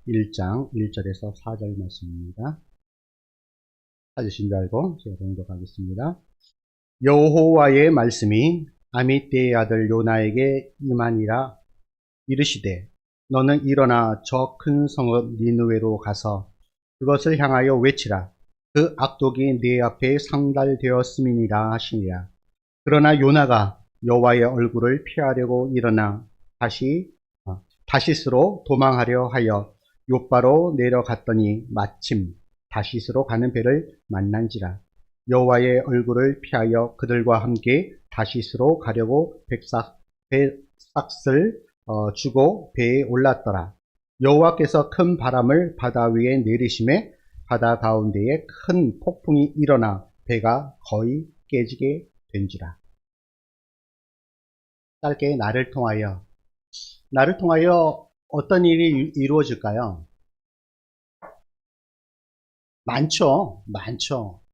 1장 1절에서 4절 말씀입니다. 찾으신 줄 알고 제가 봉독하겠습니다. 여호와의 말씀이 아미떼의 아들 요나에게 임하니라. 이르시되 너는 일어나 저 큰 성읍 니느웨로 가서 그것을 향하여 외치라. 그 악독이 네 앞에 상달되었음이니라 하시니라. 그러나 요나가 여호와의 얼굴을 피하려고 일어나 다시스로 도망하려 하여 욥바로 내려갔더니 마침 다시스로 가는 배를 만난지라. 여호와의 얼굴을 피하여 그들과 함께 다시스로 가려고 백삭을 주고 배에 올랐더라. 여호와께서 큰 바람을 바다 위에 내리심에 바다 가운데에 큰 폭풍이 일어나 배가 거의 깨지게 된지라. 짧게 나를 통하여 어떤 일이 이루어질까요? 많죠.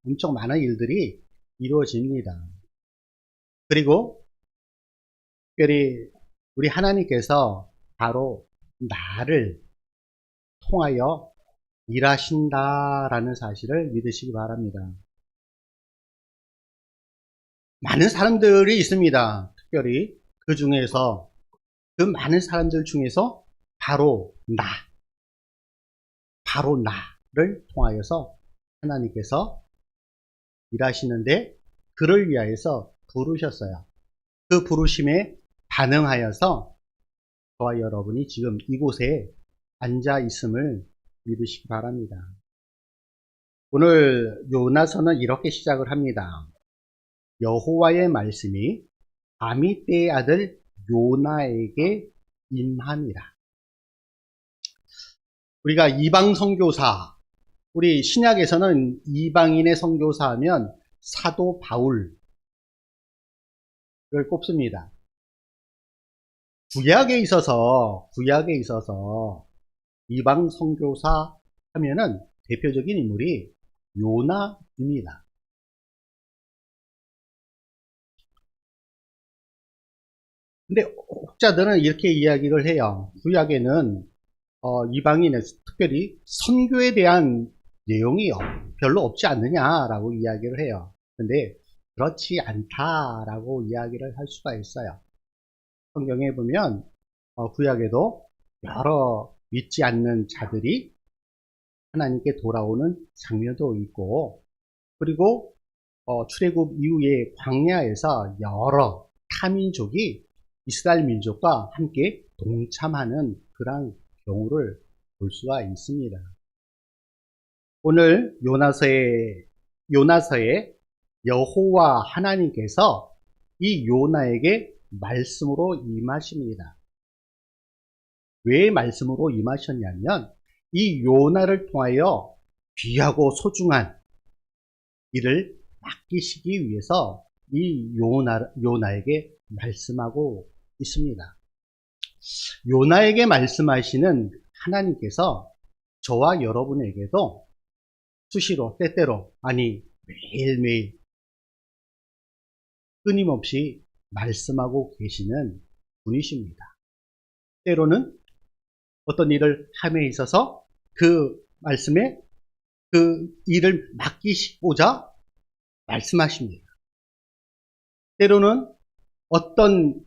엄청 많은 일들이 이루어집니다. 그리고 특별히 우리 하나님께서 바로 나를 통하여 일하신다라는 사실을 믿으시기 바랍니다. 많은 사람들이 있습니다. 특별히 그 많은 사람들 중에서 바로 나를 통하여서 하나님께서 일하시는데 그를 위하여서 부르셨어요. 그 부르심에 반응하여서 저와 여러분이 지금 이곳에 앉아 있음을 믿으시기 바랍니다. 오늘 요나서는 이렇게 시작을 합니다. 여호와의 말씀이 아미떼의 아들 요나에게 임하니라. 우리가 이방 선교사, 우리 신약에서는 이방인의 선교사 하면 사도 바울을 꼽습니다. 구약에 있어서 이방 선교사 하면은 대표적인 인물이 요나입니다. 근데 혹자들은 이렇게 이야기를 해요. 구약에는 이방인의 특별히 선교에 대한 내용이 별로 없지 않느냐라고 이야기를 해요. 근데 그렇지 않다라고 이야기를 할 수가 있어요. 성경에 보면 구약에도 여러 믿지 않는 자들이 하나님께 돌아오는 장면도 있고, 그리고 출애굽 이후에 광야에서 여러 타민족이 이스라엘 민족과 함께 동참하는 그런 경우를 볼 수가 있습니다. 오늘 요나서에 여호와 하나님께서 이 요나에게 말씀으로 임하십니다. 왜 말씀으로 임하셨냐면 이 요나를 통하여 귀하고 소중한 일을 맡기시기 위해서 이 요나에게 말씀하고 있습니다. 요나에게 말씀하시는 하나님께서 저와 여러분에게도 수시로 때때로 매일매일 끊임없이 말씀하고 계시는 분이십니다. 때로는 어떤 일을 함에 있어서 그 말씀에 그 일을 맡기시고자 말씀하십니다. 때로는 어떤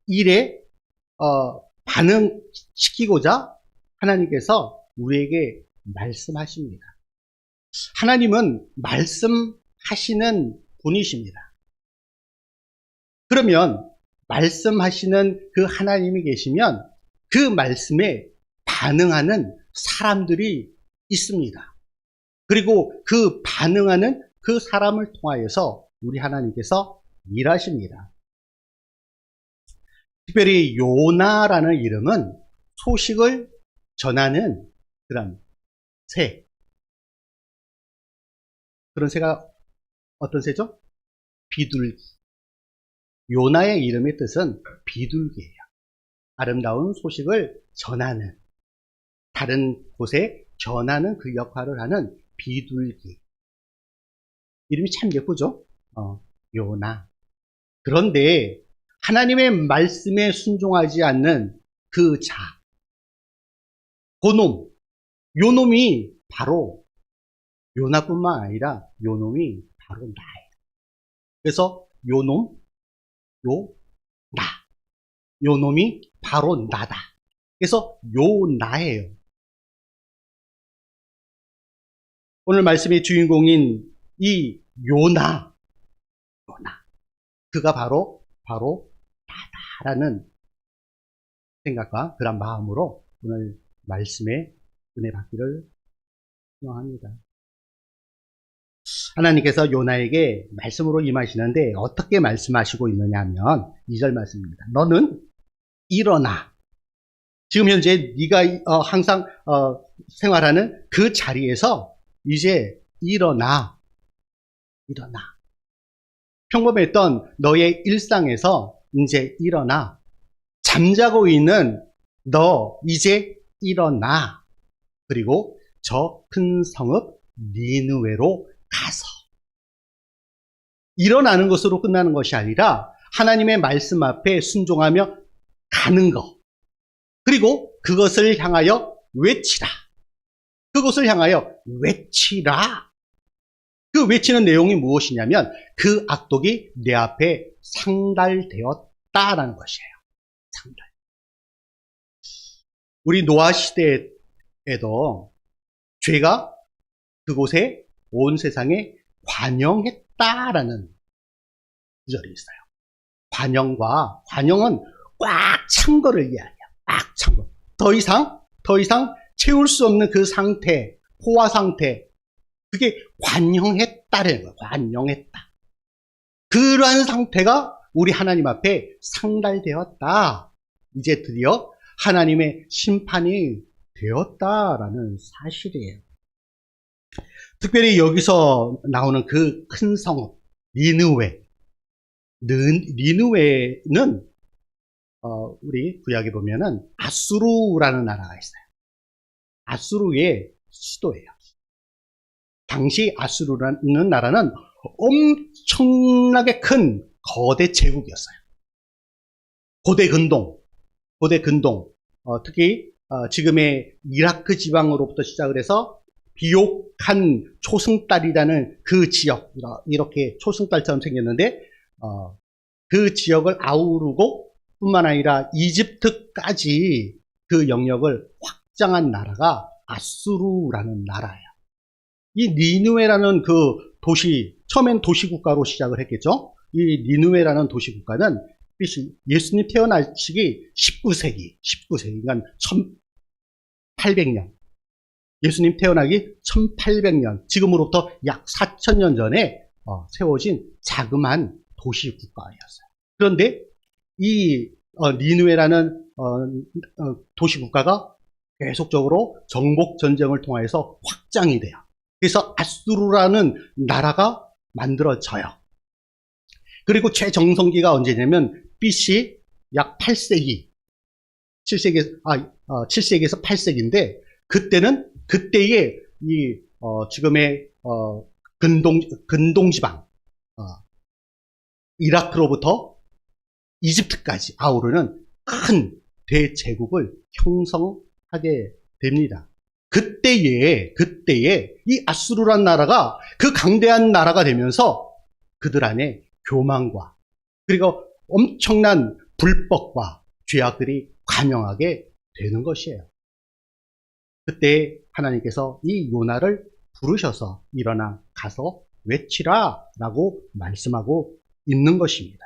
일에 반응시키고자 하나님께서 우리에게 말씀하십니다. 하나님은 말씀하시는 분이십니다. 그러면 말씀하시는 그 하나님이 계시면 그 말씀에 반응하는 사람들이 있습니다. 그리고 그 반응하는 그 사람을 통하여서 우리 하나님께서 일하십니다. 특별히 요나라는 이름은 소식을 전하는 그런 그런 새가 어떤 새죠? 비둘기. 요나의 이름의 뜻은 비둘기예요. 아름다운 소식을 전하는, 다른 곳에 전하는 그 역할을 하는 비둘기. 이름이 참 예쁘죠? 요나. 그런데 하나님의 말씀에 순종하지 않는 그 자, 그놈, 요 놈이 바로 요나뿐만 아니라 요 놈이 바로 나예요. 그래서 요 놈, 요 나. 요 놈이 바로 나다. 그래서 요 나예요. 오늘 말씀의 주인공인 이 요나, 그가 바로 나다라는 생각과 그런 마음으로 오늘 말씀에 은혜 받기를 소망합니다. 하나님께서 요나에게 말씀으로 임하시는데 어떻게 말씀하시고 있느냐 하면 2절 말씀입니다. 너는 일어나. 지금 현재 네가 항상 생활하는 그 자리에서 이제 일어나. 평범했던 너의 일상에서 이제 일어나. 잠자고 있는 너 이제 일어나. 그리고 저 큰 성읍 니느웨로 가서. 일어나는 것으로 끝나는 것이 아니라 하나님의 말씀 앞에 순종하며 가는 것. 그리고 그것을 향하여 외치라. 그것을 향하여 외치라. 그 외치는 내용이 무엇이냐면 그 악독이 내 앞에 상달되었다라는 것이에요. 상달. 우리 노아 시대에도 죄가 그곳에 온 세상에 관영했다라는 구절이 있어요. 관영은 꽉 찬 거를 이야기해요. 꽉 찬 거. 더 이상 채울 수 없는 그 상태, 포화 상태. 그게 관영했다라는 거예요. 관영했다. 그러한 상태가 우리 하나님 앞에 상달되었다. 이제 드디어 하나님의 심판이 되었다라는 사실이에요. 특별히 여기서 나오는 그 큰 성읍, 니느웨. 니느웨는 우리 구약에 보면은 아수르라는 나라가 있어요. 아수르의 수도예요. 당시 아수르라는 나라는 엄청나게 큰 거대 제국이었어요. 고대 근동, 특히 지금의 이라크 지방으로부터 시작을 해서 비옥한 초승달이라는 그 지역, 이렇게 초승달처럼 생겼는데 그 지역을 아우르고 뿐만 아니라 이집트까지 그 영역을 확장한 나라가 아수르라는 나라예요. 이 니느웨라는 그 도시, 처음엔 도시국가로 시작을 했겠죠. 이 니느웨라는 도시국가는 예수님 태어나시기 19세기, 그러니까 1800년. 예수님 태어나기 1800년, 지금으로부터 약 4000년 전에 세워진 자그마한 도시국가였어요. 그런데 이 니느웨라는 도시국가가 계속적으로 정복 전쟁을 통해서 확장이 돼요. 그래서 아수르라는 나라가 만들어져요. 그리고 최정성기가 언제냐면 BC 약 8세기, 7세기에서 8세기인데 그때의 이 지금의 근동지방, 이라크로부터 이집트까지 아우르는 큰 대제국을 형성하게 됩니다. 그때에 이 아수르란 나라가 그 강대한 나라가 되면서 그들 안에 교만과 그리고 엄청난 불법과 죄악들이 관영하게 되는 것이에요. 그때 하나님께서 이 요나를 부르셔서 일어나 가서 외치라 라고 말씀하고 있는 것입니다.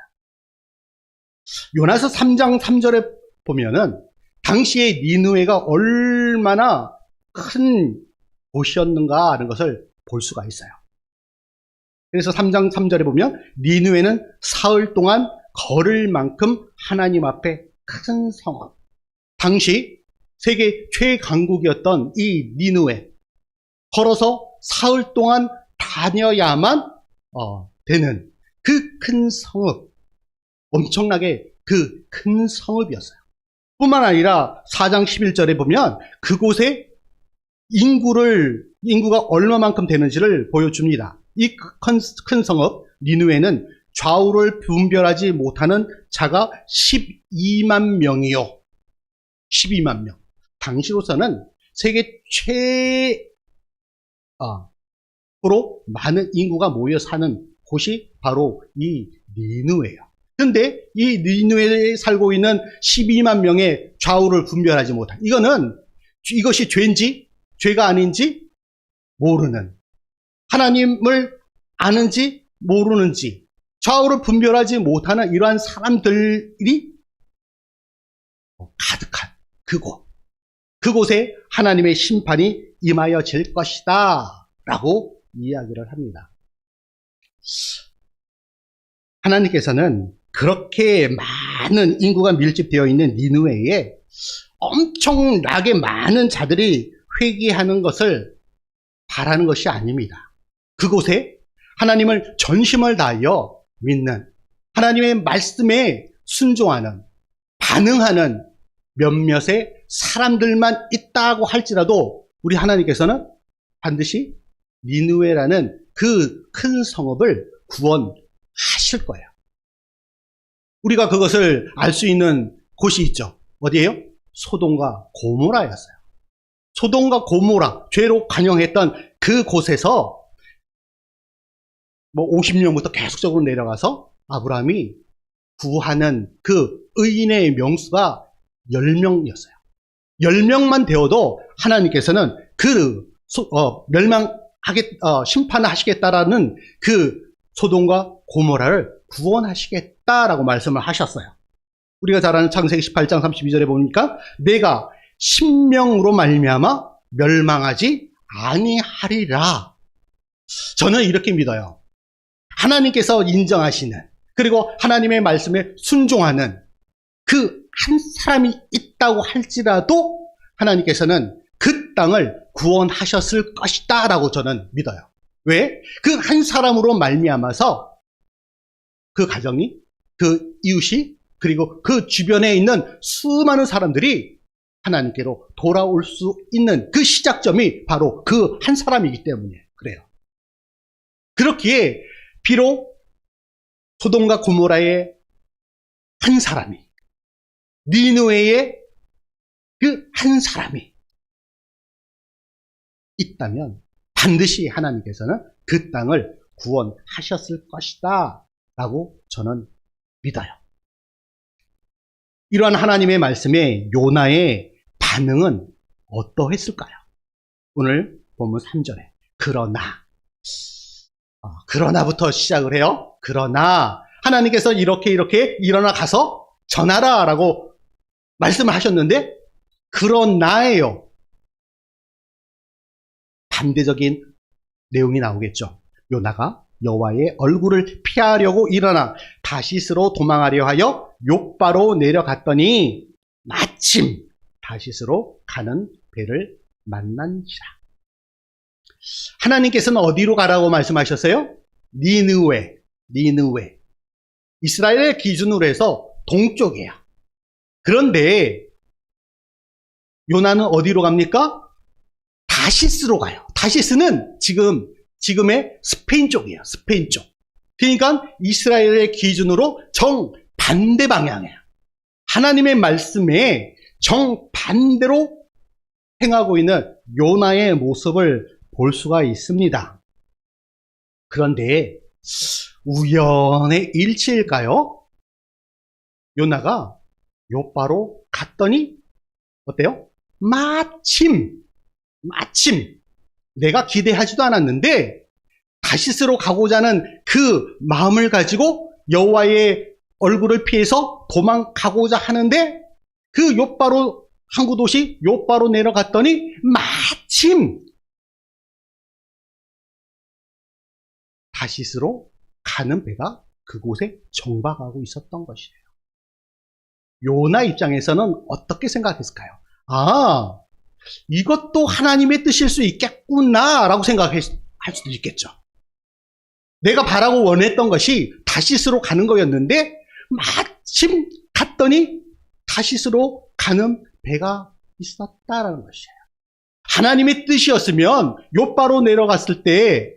요나서 3장 3절에 보면은 당시에 니느웨가 얼마나 큰 도시였는가 하는 것을 볼 수가 있어요. 그래서 3장 3절에 보면 니느웨는 사흘 동안 걸을 만큼 하나님 앞에 큰 성읍. 당시 세계 최강국이었던 이 니느웨, 걸어서 사흘 동안 다녀야만 되는 그 큰 성읍, 엄청나게 그 큰 성읍이었어요. 뿐만 아니라 4장 11절에 보면 그곳에 인구가 얼마만큼 되는지를 보여줍니다. 이 큰 성읍 니느웨는 좌우를 분별하지 못하는 자가 12만 명이요. 12만 명. 당시로서는 세계 최고로 많은 인구가 모여 사는 곳이 바로 이 니느웨예요. 그런데 이 니느웨에 살고 있는 12만 명의 좌우를 분별하지 못한, 이것이 죄인지 죄가 아닌지 모르는, 하나님을 아는지 모르는지 좌우를 분별하지 못하는 이러한 사람들이 가득한 그곳에 하나님의 심판이 임하여질 것이다 라고 이야기를 합니다. 하나님께서는 그렇게 많은 인구가 밀집되어 있는 니느웨에 엄청나게 많은 자들이 회개하는 것을 바라는 것이 아닙니다. 그곳에 하나님을 전심을 다하여 믿는, 하나님의 말씀에 순종하는, 반응하는 몇몇의 사람들만 있다고 할지라도 우리 하나님께서는 반드시 니느웨라는 그 큰 성읍을 구원하실 거예요. 우리가 그것을 알 수 있는 곳이 있죠. 어디예요? 소돔과 고모라였어요. 소돔과 고모라, 죄로 관영했던 그 곳에서 50년부터 계속적으로 내려가서 아브라함이 구하는 그 의인의 명수가 10명이었어요. 10명만 되어도 하나님께서는 심판을 하시겠다라는 그 소돔과 고모라를 구원하시겠다라고 말씀을 하셨어요. 우리가 잘 아는 창세기 18장 32절에 보니까 내가 신명으로 말미암아 멸망하지 아니하리라. 저는 이렇게 믿어요. 하나님께서 인정하시는, 그리고 하나님의 말씀에 순종하는 그 한 사람이 있다고 할지라도 하나님께서는 그 땅을 구원하셨을 것이다 라고 저는 믿어요. 왜? 그 한 사람으로 말미암아서 그 가정이, 그 이웃이, 그리고 그 주변에 있는 수많은 사람들이 하나님께로 돌아올 수 있는 그 시작점이 바로 그 한 사람이기 때문에 그래요. 그렇기에 비록 소돔과 고모라의 한 사람이, 니느웨의 그 한 사람이 있다면 반드시 하나님께서는 그 땅을 구원하셨을 것이다 라고 저는 믿어요. 이러한 하나님의 말씀에 요나의 반응은 어떠했을까요? 오늘 본문 3절에 그러나부터 시작을 해요. 그러나 하나님께서 이렇게 일어나 가서 전하라 라고 말씀을 하셨는데, 그러나예요. 반대적인 내용이 나오겠죠. 요나가 여호와의 얼굴을 피하려고 일어나 다시스로 도망하려 하여 욥바로 내려갔더니 마침 다시스로 가는 배를 만난지라. 하나님께서는 어디로 가라고 말씀하셨어요? 니느웨. 이스라엘의 기준으로 해서 동쪽이에요. 그런데 요나는 어디로 갑니까? 다시스로 가요. 다시스는 지금의 스페인 쪽이에요. 스페인 쪽. 그러니까 이스라엘의 기준으로 정반대 방향이에요. 하나님의 말씀에 정반대로 행하고 있는 요나의 모습을 볼 수가 있습니다. 그런데 우연의 일치일까요? 요나가 욥바로 갔더니 어때요? 마침 내가 기대하지도 않았는데 다시스로 가고자 하는 그 마음을 가지고 여호와의 얼굴을 피해서 도망가고자 하는데 그 욥바로, 항구 도시 욥바로 내려갔더니 마침 다시스로 가는 배가 그곳에 정박하고 있었던 것이에요. 요나 입장에서는 어떻게 생각했을까요? 이것도 하나님의 뜻일 수 있겠구나 라고 생각할 수도 있겠죠. 내가 바라고 원했던 것이 다시스로 가는 거였는데 마침 갔더니 다시스로 가는 배가 있었다라는 것이에요. 하나님의 뜻이었으면 욥바로 내려갔을 때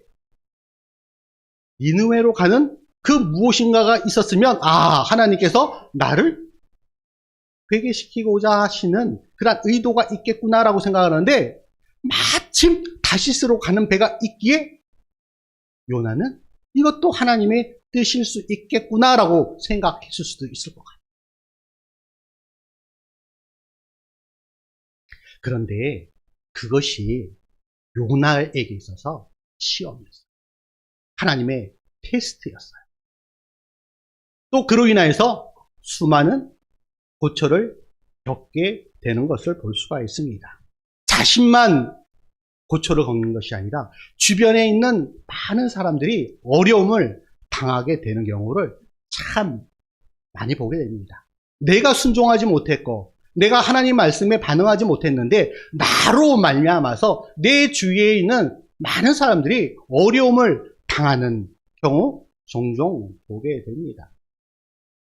니느웨로 가는 그 무엇인가가 있었으면 하나님께서 나를 회개시키고자 하시는 그런 의도가 있겠구나라고 생각하는데 마침 다시스로 가는 배가 있기에 요나는 이것도 하나님의 뜻일 수 있겠구나라고 생각했을 수도 있을 것 같아요. 그런데 그것이 요나에게 있어서 시험이었어요. 하나님의 테스트였어요. 또 그로 인하여서 수많은 고초를 겪게 되는 것을 볼 수가 있습니다. 자신만 고초를 겪는 것이 아니라 주변에 있는 많은 사람들이 어려움을 당하게 되는 경우를 참 많이 보게 됩니다. 내가 순종하지 못했고 내가 하나님 말씀에 반응하지 못했는데 나로 말미암아서 내 주위에 있는 많은 사람들이 어려움을 당하는 경우 종종 보게 됩니다.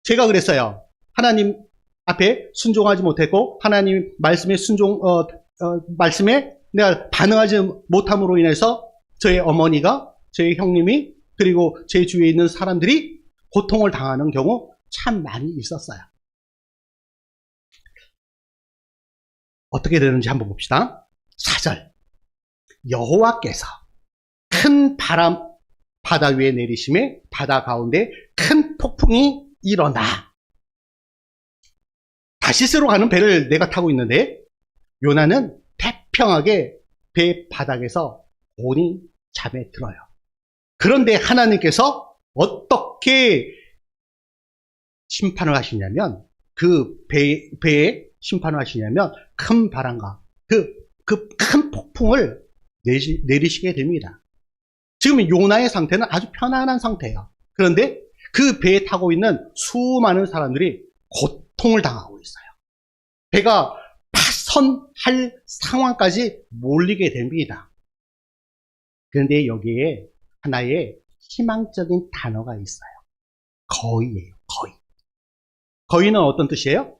제가 그랬어요. 하나님 앞에 순종하지 못했고 하나님 말씀에 말씀에 내가 반응하지 못함으로 인해서 저의 어머니가, 저의 형님이, 그리고 제 주위에 있는 사람들이 고통을 당하는 경우 참 많이 있었어요. 어떻게 되는지 한번 봅시다. 4절. 여호와께서 큰 바람 바다 위에 내리심에 바다 가운데 큰 폭풍이 일어나. 다시스로 가는 배를 내가 타고 있는데 요나는 태평하게 배 바닥에서 곤히 잠에 들어요. 그런데 하나님께서 어떻게 심판을 하시냐면 그 배에 심판을 하시냐면 큰 바람과 그 큰 폭풍을 내리시게 됩니다. 지금 요나의 상태는 아주 편안한 상태예요. 그런데 그 배에 타고 있는 수많은 사람들이 고통을 당하고 있어요. 배가 파선할 상황까지 몰리게 됩니다. 그런데 여기에 하나의 희망적인 단어가 있어요. 거의예요. 거의. 거의는 어떤 뜻이에요?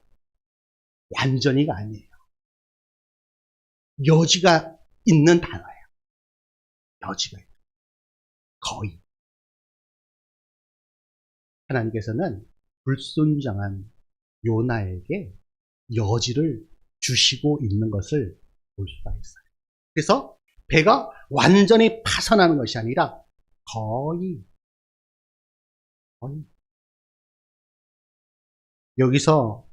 완전히가 아니에요. 여지가 있는 단어예요. 여지가 있는. 거의. 하나님께서는 불순종한 요나에게 여지를 주시고 있는 것을 볼 수가 있어요. 그래서 배가 완전히 파선하는 것이 아니라 거의. 여기서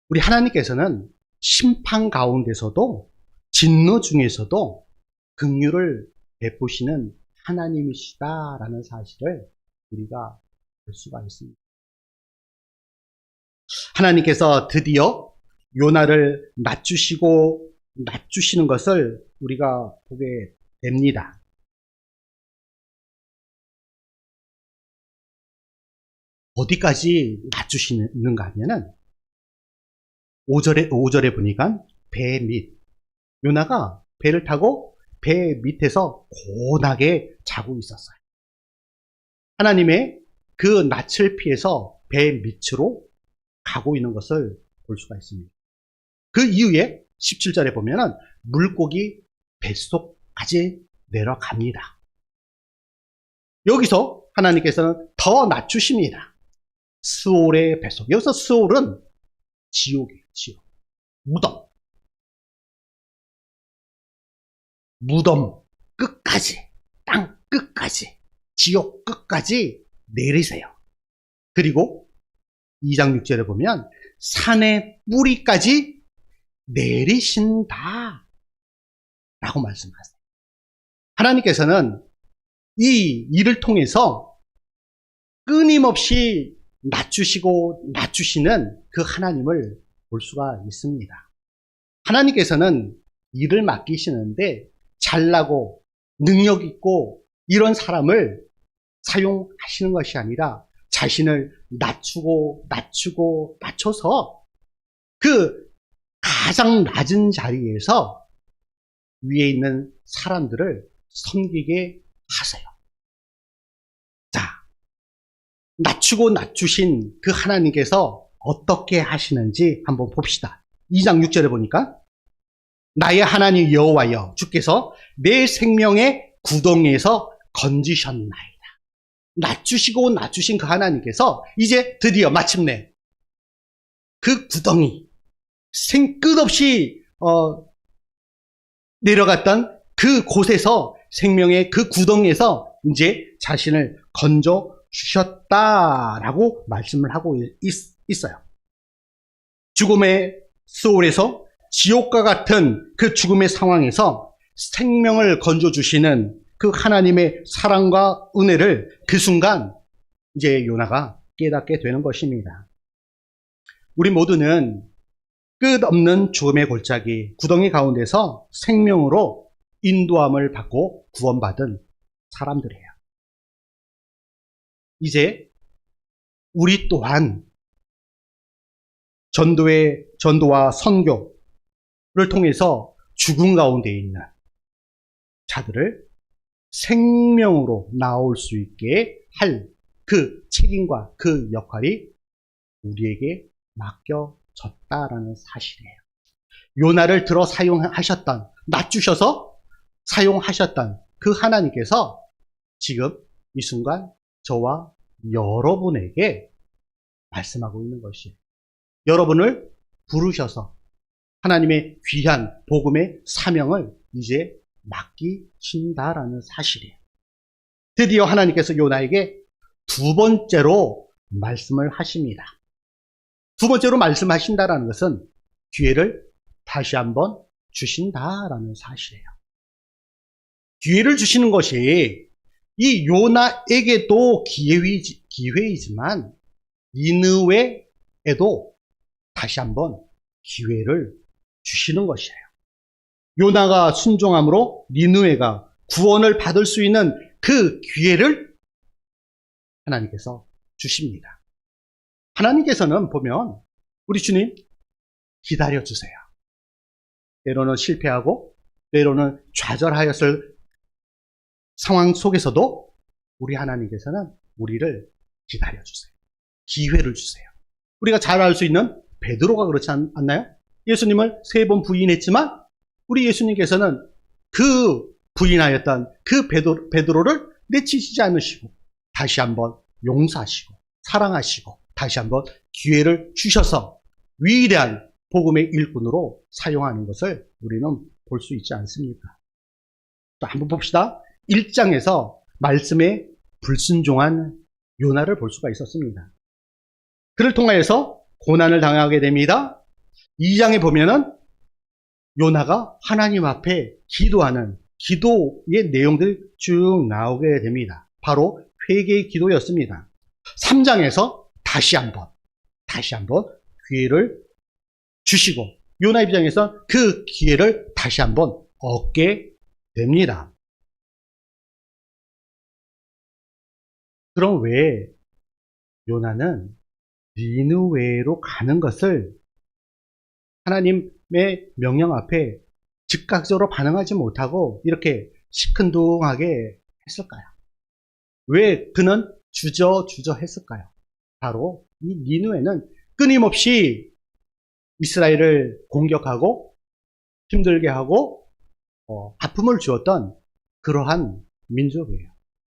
우리 하나님께서는 심판 가운데서도 진노 중에서도 긍휼을 베푸시는 하나님이시다라는 사실을 우리가 볼 수가 있습니다. 하나님께서 드디어 요나를 낮추시는 것을 우리가 보게 됩니다. 어디까지 낮추시는가 하면은 5절에 보니까 배 밑, 요나가 배를 타고 배 밑에서 고나게 자고 있었어요. 하나님의 그 낯을 피해서 배 밑으로 가고 있는 것을 볼 수가 있습니다. 그 이후에 17절에 보면은 물고기 뱃속까지 내려갑니다. 여기서 하나님께서는 더 낮추십니다. 스올의 뱃속. 여기서 스올은 지옥이에요. 지옥. 무덤 끝까지, 땅 끝까지, 지옥 끝까지 내리세요. 그리고 2장 6절에 보면 산의 뿌리까지 내리신다 라고 말씀하세요. 하나님께서는 이 일을 통해서 끊임없이 낮추시는 그 하나님을 볼 수가 있습니다. 하나님께서는 일을 맡기시는데 잘나고 능력 있고 이런 사람을 사용하시는 것이 아니라 자신을 낮춰서 그 가장 낮은 자리에서 위에 있는 사람들을 섬기게 하세요. 자, 낮추신 그 하나님께서 어떻게 하시는지 한번 봅시다. 2장 6절에 보니까 나의 하나님 여호와여 주께서 내 생명의 구덩이에서 건지셨나이다. 낮추신 그 하나님께서 이제 드디어 마침내 그 구덩이, 끝없이 내려갔던 그 곳에서 생명의 그 구덩이에서 이제 자신을 건져 주셨다라고 말씀을 하고 있어요. 죽음의 소울에서 지옥과 같은 그 죽음의 상황에서 생명을 건져 주시는 그 하나님의 사랑과 은혜를 그 순간 이제 요나가 깨닫게 되는 것입니다. 우리 모두는 끝없는 죽음의 골짜기, 구덩이 가운데서 생명으로 인도함을 받고 구원받은 사람들이에요. 이제 우리 또한 전도와 선교를 통해서 죽음 가운데 있는 자들을 생명으로 나올 수 있게 할 그 책임과 그 역할이 우리에게 맡겨졌다라는 사실이에요. 요나를 들어 사용하셨던, 낮추셔서 사용하셨던 그 하나님께서 지금 이 순간 저와 여러분에게 말씀하고 있는 것이에요. 여러분을 부르셔서 하나님의 귀한 복음의 사명을 이제 맡기신다라는 사실이에요. 드디어 하나님께서 요나에게 두 번째로 말씀을 하십니다. 두 번째로 말씀하신다라는 것은 기회를 다시 한번 주신다라는 사실이에요. 기회를 주시는 것이 이 요나에게도 기회이지만 니느웨에도 다시 한번 기회를 주시는 것이에요. 요나가 순종함으로 니느웨가 구원을 받을 수 있는 그 기회를 하나님께서 주십니다. 하나님께서는 보면 우리 주님 기다려주세요. 때로는 실패하고 때로는 좌절하였을 상황 속에서도 우리 하나님께서는 우리를 기다려주세요. 기회를 주세요. 우리가 잘 알 수 있는 베드로가 그렇지 않나요? 예수님을 3번 부인했지만 우리 예수님께서는 그 부인하였던 그 베드로를 내치시지 않으시고 다시 한번 용서하시고 사랑하시고 다시 한번 기회를 주셔서 위대한 복음의 일꾼으로 사용하는 것을 우리는 볼 수 있지 않습니까? 또 한번 봅시다. 1장에서 말씀에 불순종한 요나를 볼 수가 있었습니다. 그를 통하여서 고난을 당하게 됩니다. 2장에 보면은 요나가 하나님 앞에 기도하는 기도의 내용들이 쭉 나오게 됩니다. 바로 회개의 기도였습니다. 3장에서 다시 한번 기회를 주시고 요나 입장에서 그 기회를 다시 한번 얻게 됩니다. 그럼 왜 요나는 니느웨로 가는 것을 하나님의 명령 앞에 즉각적으로 반응하지 못하고 이렇게 시큰둥하게 했을까요? 왜 그는 주저주저 했을까요? 바로 이 니느웨는 끊임없이 이스라엘을 공격하고 힘들게 하고 아픔을 주었던 그러한 민족이에요.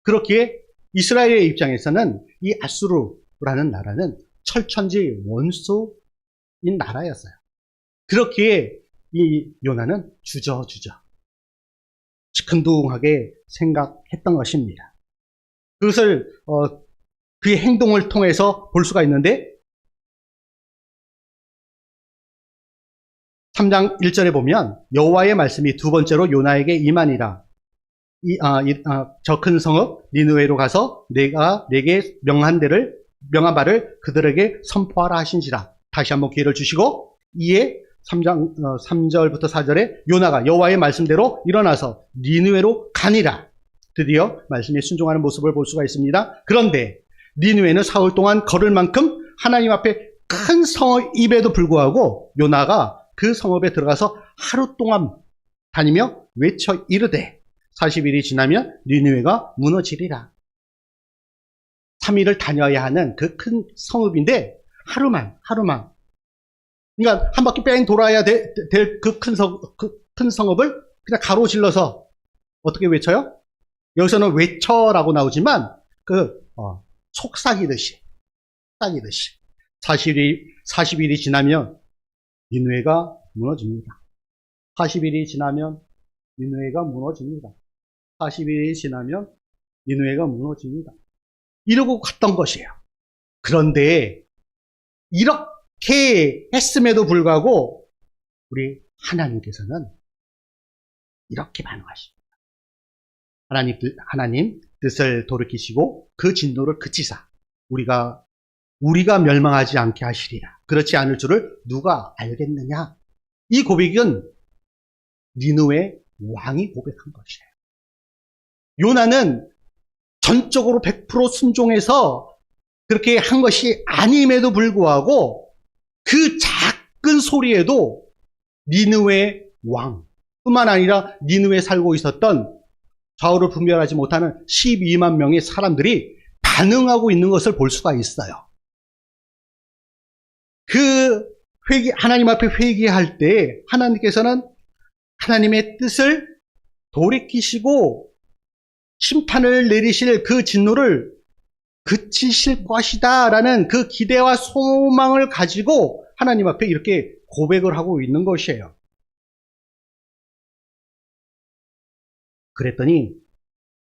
그렇기에 이스라엘의 입장에서는 이 아수르라는 나라는 철천지 원수인 나라였어요. 그렇기에 이 요나는 주저주저 시큰둥하게 생각했던 것입니다. 그것을 그의 행동을 통해서 볼 수가 있는데 3장 1절에 보면 여호와의 말씀이 두 번째로 요나에게 임하니라. 저 큰 성읍 니느웨로 가서 내가 내게 명한 바를 그들에게 선포하라 하신지라. 다시 한번 기회를 주시고 이에 3장 3절부터 4절에 요나가 여호와의 말씀대로 일어나서 니느웨로 가니라. 드디어 말씀에 순종하는 모습을 볼 수가 있습니다. 그런데 니느웨는 사흘 동안 걸을 만큼 하나님 앞에 큰 성읍임에도 불구하고 요나가 그 성읍에 들어가서 하루 동안 다니며 외쳐 이르되 40일이 지나면 니느웨가 무너지리라. 3일을 다녀야 하는 그 큰 성읍인데 하루만 그러니까 한 바퀴 뺑 돌아야 될 그 큰 성읍을 그냥 가로질러서 어떻게 외쳐요? 여기서는 외쳐라고 나오지만 속삭이듯이 40일이 지나면 니느웨가 무너집니다. 40일이 지나면 니느웨가 무너집니다. 40일이 지나면 니느웨가 무너집니다. 이러고 갔던 것이에요. 그런데 이렇게 했음에도 불구하고 우리 하나님께서는 이렇게 반응하십니다. 하나님 뜻을 돌이키시고 그 진노를 그치사 우리가 멸망하지 않게 하시리라. 그렇지 않을 줄을 누가 알겠느냐. 이 고백은 니느웨 왕이 고백한 것이에요. 요나는 전적으로 100% 순종해서 그렇게 한 것이 아님에도 불구하고 그 작은 소리에도 니느웨 왕뿐만 아니라 니느웨에 살고 있었던 좌우를 분별하지 못하는 12만 명의 사람들이 반응하고 있는 것을 볼 수가 있어요. 하나님 앞에 회개할 때 하나님께서는 하나님의 뜻을 돌이키시고 심판을 내리실 그 진노를 그치실 것이다 라는 그 기대와 소망을 가지고 하나님 앞에 이렇게 고백을 하고 있는 것이에요. 그랬더니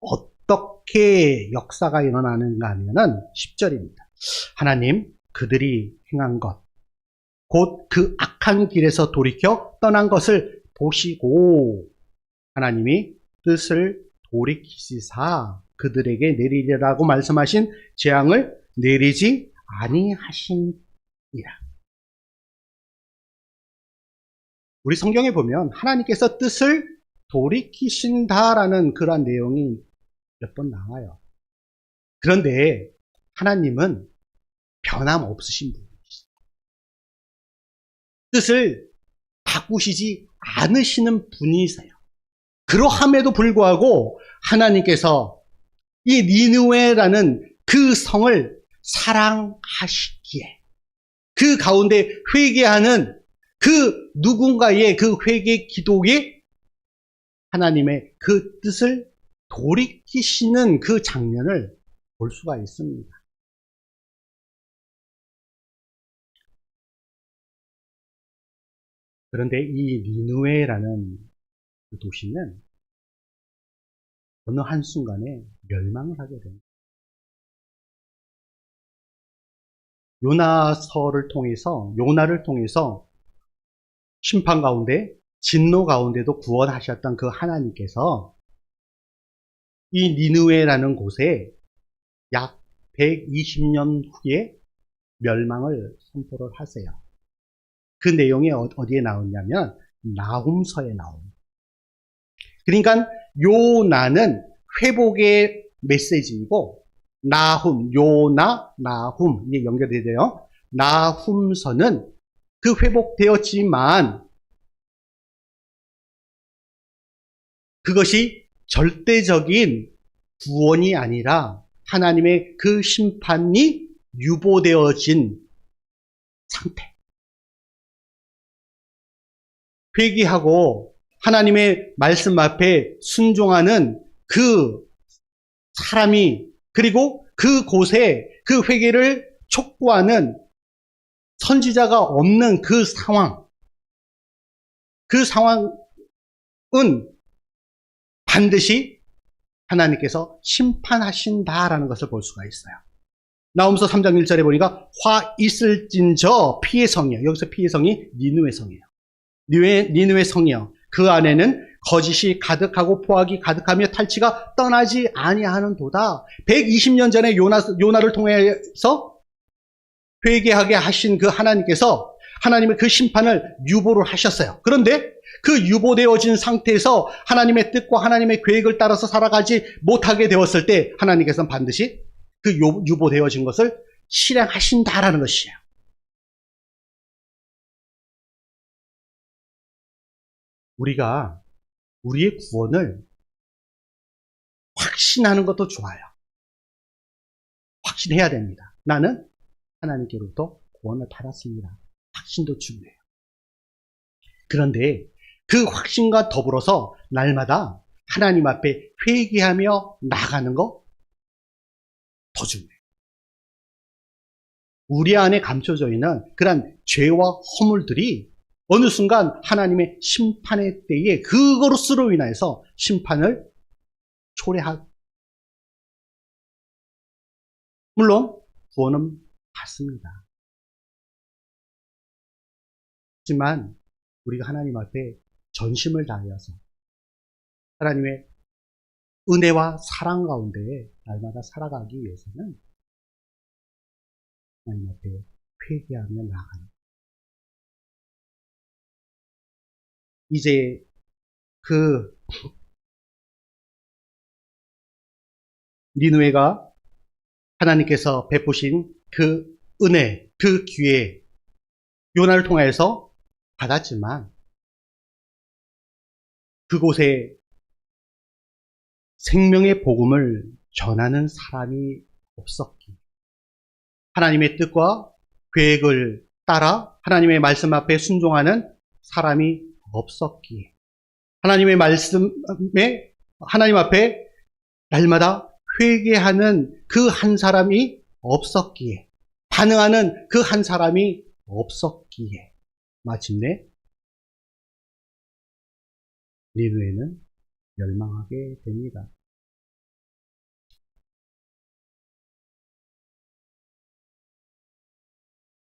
어떻게 역사가 일어나는가 하면은 10절입니다. 하나님 그들이 행한 것 곧 그 악한 길에서 돌이켜 떠난 것을 보시고 하나님이 뜻을 돌이키시사 그들에게 내리리라고 말씀하신 재앙을 내리지 아니하시니라. 우리 성경에 보면 하나님께서 뜻을 돌이키신다라는 그러한 내용이 몇 번 나와요. 그런데 하나님은 변함없으신 분이시죠. 뜻을 바꾸시지 않으시는 분이세요. 그러함에도 불구하고 하나님께서 이 니느웨라는 그 성을 사랑하시기에 그 가운데 회개하는 그 누군가의 그 회개 기도에 하나님의 그 뜻을 돌이키시는 그 장면을 볼 수가 있습니다. 그런데 이 니느웨라는 그 도시는 어느 한순간에 멸망을 하게 됩니다. 요나를 통해서 심판 가운데 진노 가운데도 구원하셨던 그 하나님께서 이 니느웨라는 곳에 약 120년 후에 멸망을 선포를 하세요. 그 내용이 어디에 나오냐면 나훔서에 나옵니다. 그러니까 요나는 회복의 메시지이고 요나, 나훔 이게 연결이 돼요. 나훔서는 그 회복되었지만 그것이 절대적인 구원이 아니라 하나님의 그 심판이 유보되어진 상태. 회개하고 하나님의 말씀 앞에 순종하는 그 사람이 그리고 그곳에 그 회개를 촉구하는 선지자가 없는 그 상황은 반드시 하나님께서 심판하신다라는 것을 볼 수가 있어요. 나홈서 3장 1절에 보니까 화 있을진저 피의 성이요. 여기서 피의 성이 니느웨 성이에요. 니느웨 성이요. 그 안에는 거짓이 가득하고 포악이 가득하며 탈취가 떠나지 아니하는도다. 120년 전에 요나를 통해서 회개하게 하신 그 하나님께서 하나님의 그 심판을 유보를 하셨어요. 그런데 그 유보되어진 상태에서 하나님의 뜻과 하나님의 계획을 따라서 살아가지 못하게 되었을 때 하나님께서는 반드시 그 유보되어진 것을 실행하신다라는 것이에요. 우리가 우리의 구원을 확신하는 것도 좋아요. 확신해야 됩니다. 나는 하나님께로부터 구원을 받았습니다. 확신도 중요해요. 그런데 그 확신과 더불어서 날마다 하나님 앞에 회개하며 나가는 거 더 중요해요. 우리 안에 감춰져 있는 그런 죄와 허물들이 어느 순간 하나님의 심판의 때에 그것으로 인해서 심판을 초래하고, 물론 구원은 받습니다. 하지만 우리가 하나님 앞에 전심을 다하여서 하나님의 은혜와 사랑 가운데 날마다 살아가기 위해서는 하나님 앞에 회개하며 나아가는 거예요. 이제 그 니느웨가 하나님께서 베푸신 그 은혜, 그 기회, 요나를 통해서 받았지만 그곳에 생명의 복음을 전하는 사람이 없었기, 하나님의 뜻과 계획을 따라 하나님의 말씀 앞에 순종하는 사람이 없었기에, 하나님의 말씀에 하나님 앞에 날마다 회개하는 그 한 사람이 없었기에, 반응하는 그 한 사람이 없었기에 마침내 니느웨는 멸망하게 됩니다.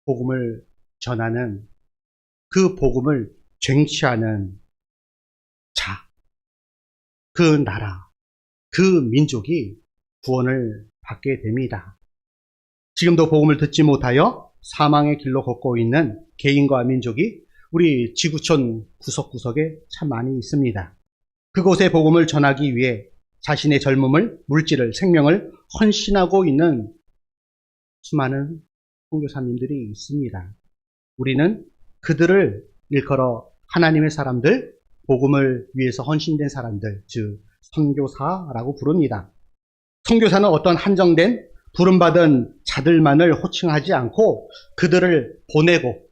복음을 전하는, 그 복음을 쟁취하는 자, 그 나라, 그 민족이 구원을 받게 됩니다. 지금도 복음을 듣지 못하여 사망의 길로 걷고 있는 개인과 민족이 우리 지구촌 구석구석에 참 많이 있습니다. 그곳에 복음을 전하기 위해 자신의 젊음을, 물질을, 생명을 헌신하고 있는 수많은 선교사님들이 있습니다. 우리는 그들을 일컬어 하나님의 사람들, 복음을 위해서 헌신된 사람들, 즉 선교사라고 부릅니다. 선교사는 어떤 한정된 부름받은 자들만을 호칭하지 않고 그들을 보내고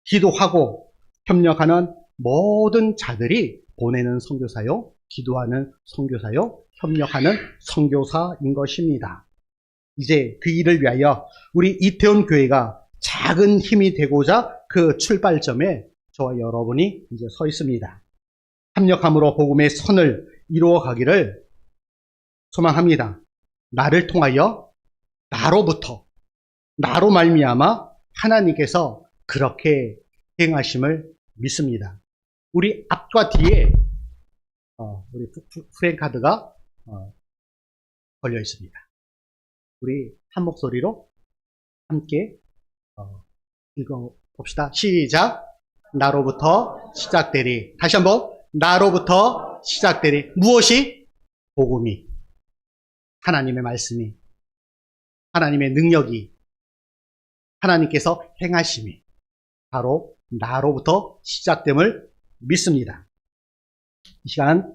기도하고 협력하는 모든 자들이 보내는 선교사요, 기도하는 선교사요, 협력하는 선교사인 것입니다. 이제 그 일을 위하여 우리 이태원 교회가 작은 힘이 되고자 그 출발점에 저와 여러분이 이제 서 있습니다. 협력함으로 복음의 선을 이루어 가기를 소망합니다. 나를 통하여, 나로부터, 나로 말미암아 하나님께서 그렇게 행하심을 믿습니다. 우리 앞과 뒤에 우리 프랭카드가 걸려 있습니다. 우리 한 목소리로 함께 읽어봅시다. 시작. 나로부터 시작되리. 다시 한번. 나로부터 시작되리. 무엇이? 복음이, 하나님의 말씀이, 하나님의 능력이, 하나님께서 행하심이 바로 나로부터 시작됨을 믿습니다. 이 시간